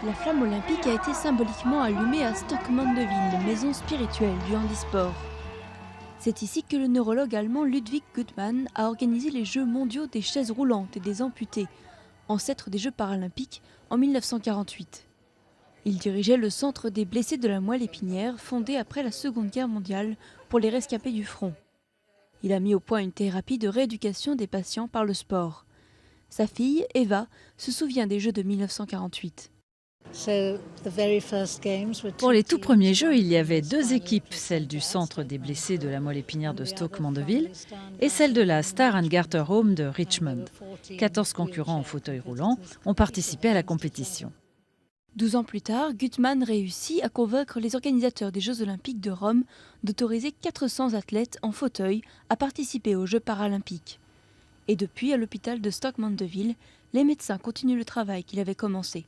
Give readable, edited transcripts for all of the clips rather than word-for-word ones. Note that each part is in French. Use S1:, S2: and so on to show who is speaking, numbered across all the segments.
S1: La flamme olympique a été symboliquement allumée à Stoke-Mandeville, maison spirituelle du handisport. C'est ici que le neurologue allemand Ludwig Guttmann a organisé les Jeux mondiaux des chaises roulantes et des amputés, ancêtres des Jeux paralympiques, en 1948. Il dirigeait le centre des blessés de la moelle épinière, fondé après la Seconde Guerre mondiale pour les rescapés du front. Il a mis au point une thérapie de rééducation des patients par le sport. Sa fille, Eva, se souvient des Jeux de 1948.
S2: Pour les tout premiers Jeux, il y avait deux équipes, celle du centre des blessés de la moelle épinière de Stoke-Mandeville et celle de la Star and Garter Home de Richmond. 14 concurrents en fauteuil roulant ont participé à la compétition.
S1: 12 ans plus tard, Guttmann réussit à convaincre les organisateurs des Jeux olympiques de Rome d'autoriser 400 athlètes en fauteuil à participer aux Jeux paralympiques. Et depuis, à l'hôpital de Stoke-Mandeville, les médecins continuent le travail qu'il avait commencé.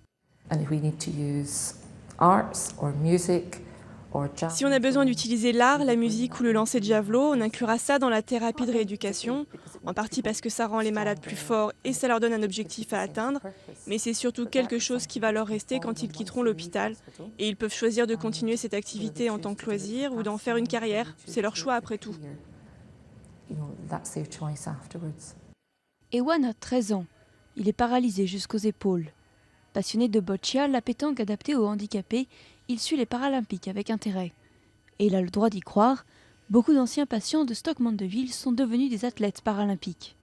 S3: Si on a besoin d'utiliser l'art, la musique ou le lancer de javelot, on inclura ça dans la thérapie de rééducation, en partie parce que ça rend les malades plus forts et ça leur donne un objectif à atteindre, mais c'est surtout quelque chose qui va leur rester quand ils quitteront l'hôpital, et ils peuvent choisir de continuer cette activité en tant que loisir ou d'en faire une carrière, c'est leur choix après tout.
S1: Ewan a 13 ans, il est paralysé jusqu'aux épaules. Passionné de boccia, la pétanque adaptée aux handicapés, il suit les Paralympiques avec intérêt. Et il a le droit d'y croire, beaucoup d'anciens patients de Stoke-Mandeville sont devenus des athlètes paralympiques.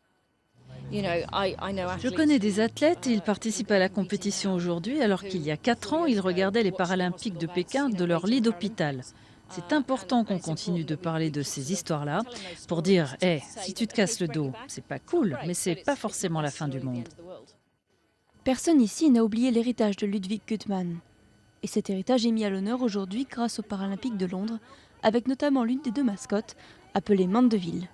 S2: Je connais des athlètes et ils participent à la compétition aujourd'hui alors qu'il y a 4 ans, ils regardaient les Paralympiques de Pékin de leur lit d'hôpital. C'est important qu'on continue de parler de ces histoires-là pour dire « Hey, si tu te casses le dos, c'est pas cool, mais c'est pas forcément la fin du monde ».
S1: Personne ici n'a oublié l'héritage de Ludwig Guttmann. Et cet héritage est mis à l'honneur aujourd'hui grâce aux Paralympiques de Londres, avec notamment l'une des deux mascottes, appelée Mandeville.